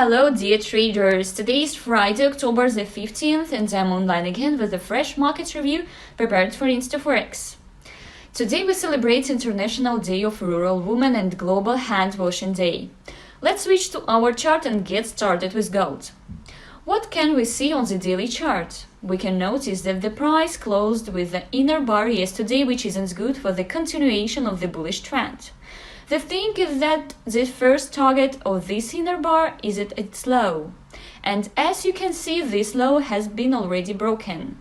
Hello dear traders, today is Friday, October the 15th and I'm online again with a fresh market review prepared for InstaForex. Today we celebrate International Day of Rural Women and Global Hand Washing Day. Let's switch to our chart and get started with gold. What can we see on the daily chart? We can notice that the price closed with the inner bar yesterday, which isn't good for the continuation of the bullish trend. The thing is that the first target of this inner bar is at its low, and as you can see, this low has been already broken.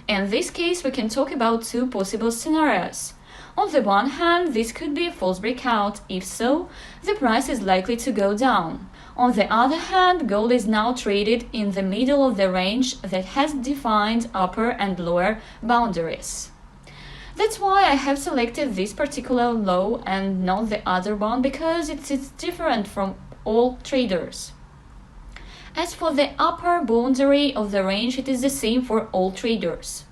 In this case, we can talk about two possible scenarios. On the one hand, this could be a false breakout. If so, the price is likely to go down. On the other hand, gold is now traded in the middle of the range that has defined upper and lower boundaries. That's why I have selected this particular low and not the other one, because it's different from all traders. As for the upper boundary of the range, it is the same for all traders.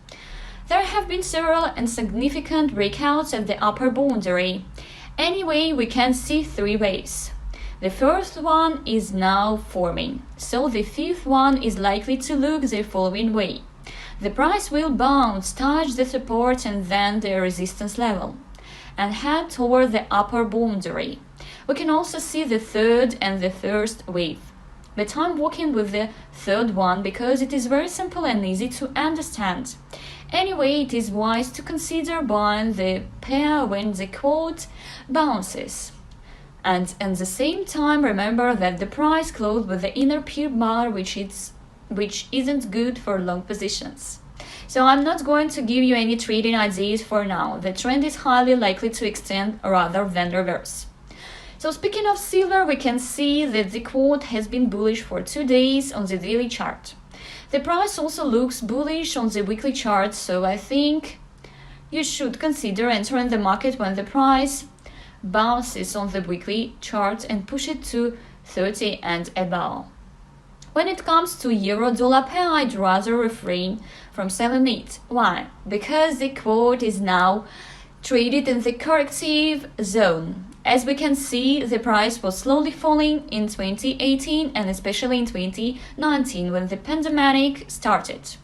There have been several and significant breakouts at the upper boundary. Anyway, we can see three ways. The first one is now forming, so the fifth one is likely to look the following way. The price will bounce, touch the support and then the resistance level, and head toward the upper boundary. We can also see the third and the first wave. But I'm working with the third one because it is very simple and easy to understand. Anyway, it is wise to consider buying the pair when the quote bounces. And at the same time, remember that the price closed with the inner peer bar, which isn't good for long positions. So I'm not going to give you any trading ideas for now. The trend is highly likely to extend rather than reverse. So speaking of silver, we can see that the quote has been bullish for 2 days on the daily chart. The price also looks bullish on the weekly chart, so I think you should consider entering the market when the price bounces on the weekly chart and push it to 30 and above. When it comes to euro-dollar pair, I'd rather refrain from selling it. Why? Because the quote is now traded in the corrective zone. As we can see, the price was slowly falling in 2018 and especially in 2019 when the pandemic started.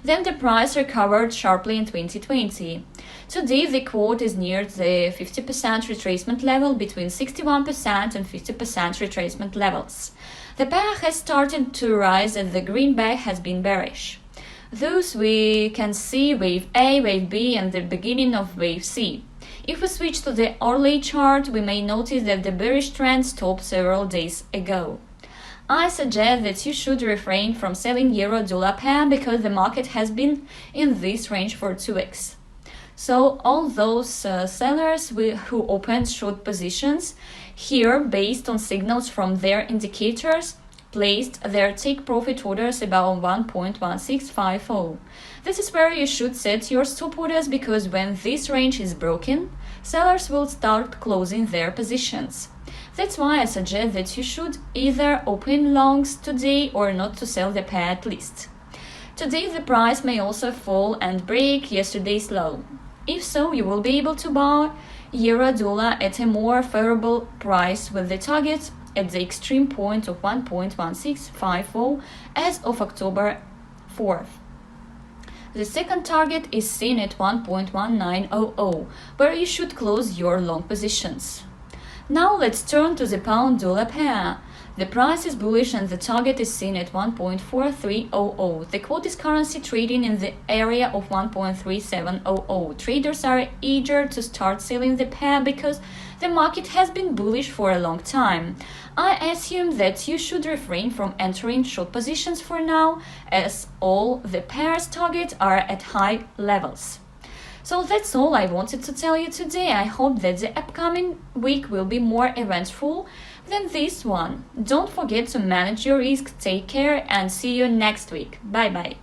Then the price recovered sharply in 2020. Today, the quote is near the 50% retracement level, between 61% and 50% retracement levels. The pair has started to rise and the greenback has been bearish. Thus, we can see wave A, wave B and the beginning of wave C. If we switch to the hourly chart, we may notice that the bearish trend stopped several days ago. I suggest that you should refrain from selling euro-dollar pair because the market has been in this range for 2 weeks. So all those sellers who opened short positions here based on signals from their indicators placed their take-profit orders above 1.1650. This is where you should set your stop orders, because when this range is broken, sellers will start closing their positions. That's why I suggest that you should either open longs today or not to sell the pair at least. Today the price may also fall and break yesterday's low. If so, you will be able to buy euro-dollar at a more favorable price with the target at the extreme point of 1.1650 as of October 4th. The second target is seen at 1.1900, where you should close your long positions. Now let's turn to the pound-dollar pair. The price is bullish and the target is seen at 1.4300. The quote is currently trading in the area of 1.3700. Traders are eager to start selling the pair because the market has been bullish for a long time. I assume that you should refrain from entering short positions for now, as all the pair's targets are at high levels. So that's all I wanted to tell you today. I hope that the upcoming week will be more eventful than this one. Don't forget to manage your risk, take care and see you next week. Bye bye.